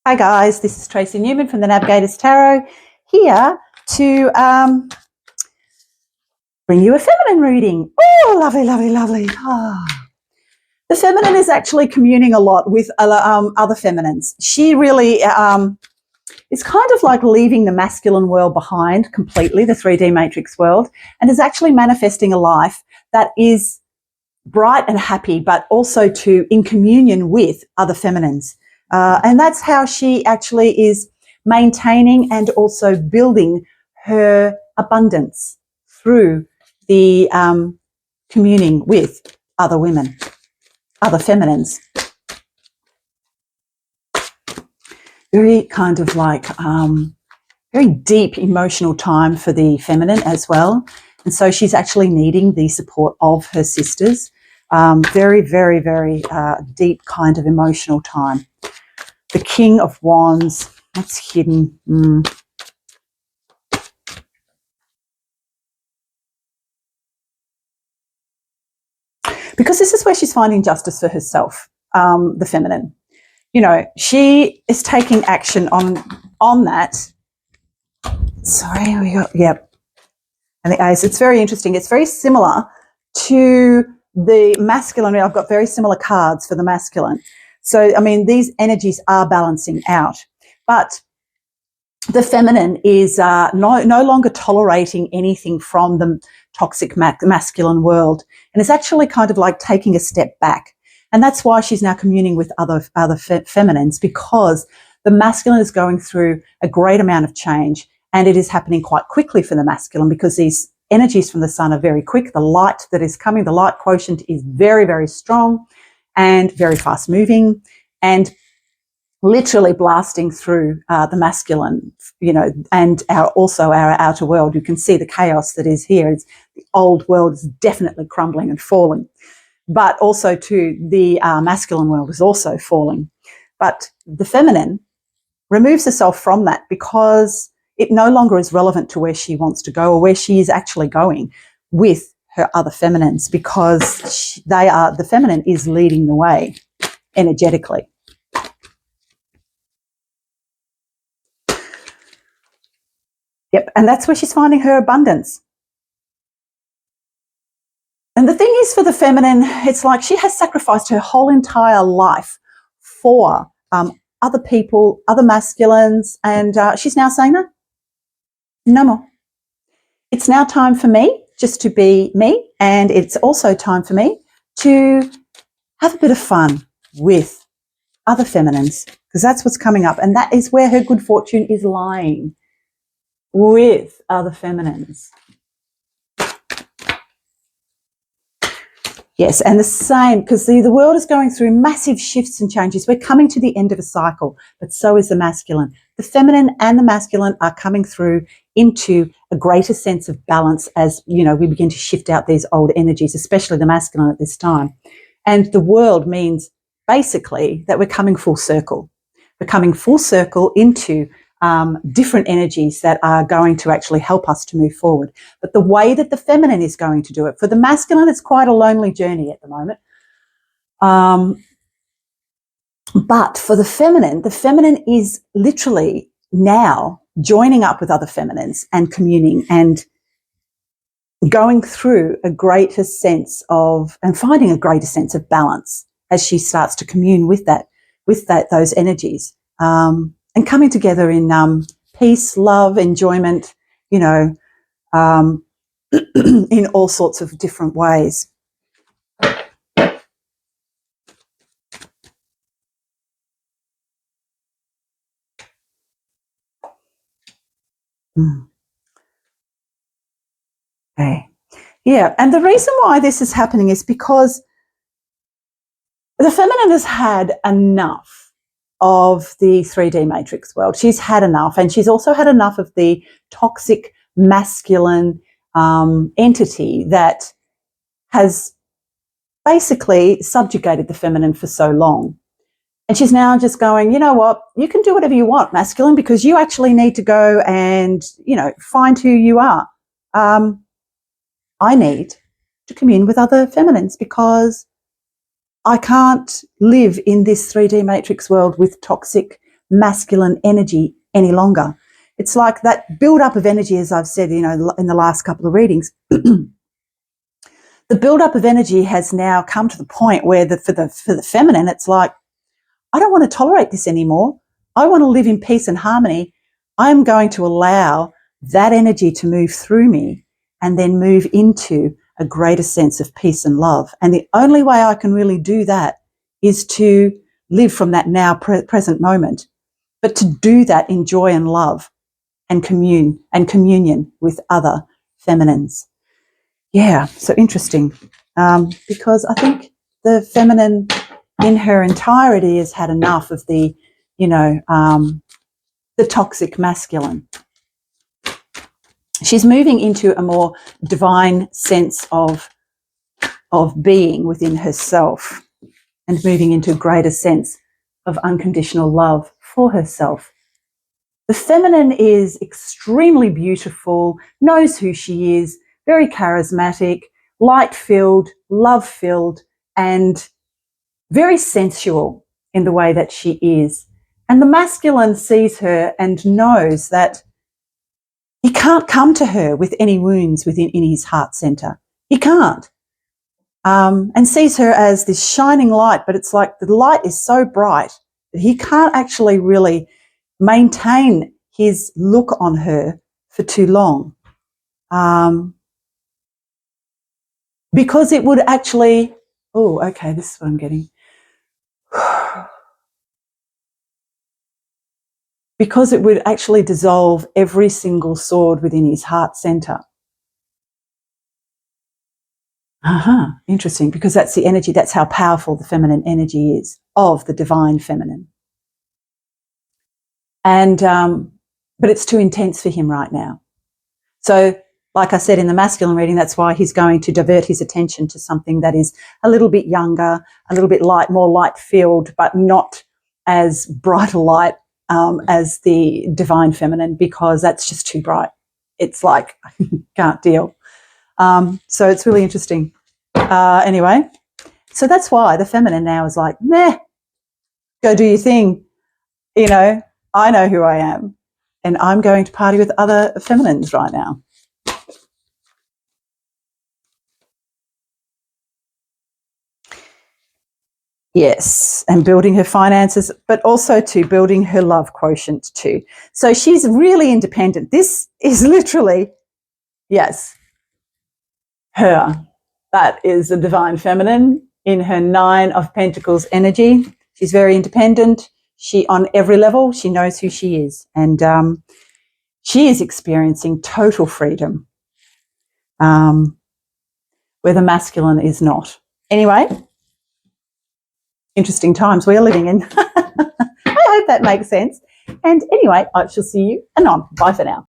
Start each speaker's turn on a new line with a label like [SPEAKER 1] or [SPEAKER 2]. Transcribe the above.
[SPEAKER 1] Hi guys, this is Tracy Newman from the Navigators Tarot, here to bring you a feminine reading. Oh, lovely, lovely, lovely. Oh. The feminine is actually communing a lot with other feminines. She really is kind of like leaving the masculine world behind completely, the 3D matrix world, and is actually manifesting a life that is bright and happy, but also in communion with other feminines. And that's how she actually is maintaining and also building her abundance through the communing with other women, other feminines. Very kind of like very deep emotional time for the feminine as well. And so she's actually needing the support of her sisters. Very, very, very deep kind of emotional time. The King of Wands, that's hidden. Because this is where she's finding justice for herself, the feminine. You know, she is taking action on that. Sorry, we got, yep. And the Ace, it's very interesting. It's very similar to the masculine. I've got very similar cards for the masculine. So, I mean, these energies are balancing out. But the feminine is no longer tolerating anything from the toxic masculine world. And it's actually kind of like taking a step back. And that's why she's now communing with other feminines, because the masculine is going through a great amount of change. And it is happening quite quickly for the masculine because these energies from the sun are very quick. The light that is coming, the light quotient is very, very strong and very fast moving and literally blasting through the masculine, you know, and also our outer world. You can see the chaos that is here. The old world is definitely crumbling and falling, but also too the masculine world is also falling. But the feminine removes herself from that because it no longer is relevant to where she wants to go or where she is actually going with her other feminines, because the feminine is leading the way energetically. Yep, and that's where she's finding her abundance. And the thing is, for the feminine, it's like she has sacrificed her whole entire life for other people, other masculines, and she's now saying, no more. It's now time for me just to be me, and it's also time for me to have a bit of fun with other feminines, because that's what's coming up, and that is where her good fortune is lying, with other feminines. Yes, and the same, because the world is going through massive shifts and changes. We're coming to the end of a cycle, but so is the masculine. The feminine and the masculine are coming through into a greater sense of balance as, you know, we begin to shift out these old energies, especially the masculine at this time. And the world means basically that we're coming full circle. We're coming full circle into different energies that are going to actually help us to move forward. But the way that the feminine is going to do it, for the masculine, it's quite a lonely journey at the moment. But for the feminine is literally now joining up with other feminines and communing and going through a greater sense of, and finding a greater sense of balance as she starts to commune with those energies. And coming together in peace, love, enjoyment, you know, in all sorts of different ways. Okay. Yeah, and the reason why this is happening is because the feminine has had enough of the 3D matrix world. She's had enough, and she's also had enough of the toxic masculine entity that has basically subjugated the feminine for so long. And she's now just going, you know what, you can do whatever you want, masculine, because you actually need to go and, you know, find who you are. I need to commune with other feminines because I can't live in this 3D matrix world with toxic masculine energy any longer. It's like that build-up of energy, as I've said, in the last couple of readings. The build-up of energy has now come to the point where for the feminine, it's like, I don't want to tolerate this anymore. I want to live in peace and harmony. I'm going to allow that energy to move through me and then move into a greater sense of peace and love. And the only way I can really do that is to live from that now present moment, but to do that in joy and love and communion with other feminines. Yeah, so interesting, because I think the feminine in her entirety has had enough of the toxic masculine. She's moving into a more divine sense of being within herself and moving into a greater sense of unconditional love for herself. The feminine is extremely beautiful, knows who she is, very charismatic, light-filled, love-filled, and very sensual in the way that she is. And the masculine sees her and knows that he can't come to her with any wounds in his heart center. He can't. And sees her as this shining light, but it's like the light is so bright that he can't actually really maintain his look on her for too long. Because it would actually, this is what I'm getting. Because it would actually dissolve every single sword within his heart center. Interesting, because that's the energy, that's how powerful the feminine energy is, of the divine feminine. And, but it's too intense for him right now. So, like I said in the masculine reading, that's why he's going to divert his attention to something that is a little bit younger, a little bit more light-filled, but not as bright a light as the divine feminine, because that's just too bright. It's like, can't deal. So it's really interesting. Anyway, so that's why the feminine now is like, nah, go do your thing. I know who I am, and I'm going to party with other feminines right now. Yes, and building her finances, but also to building her love quotient too. So she's really independent. This is literally, yes, her. That is the divine feminine in her 9 of Pentacles energy. She's very independent. She, on every level, she knows who she is. And she is experiencing total freedom, where the masculine is not. Anyway, interesting times we're living in. I hope that makes sense. And anyway, I shall see you anon. Bye for now.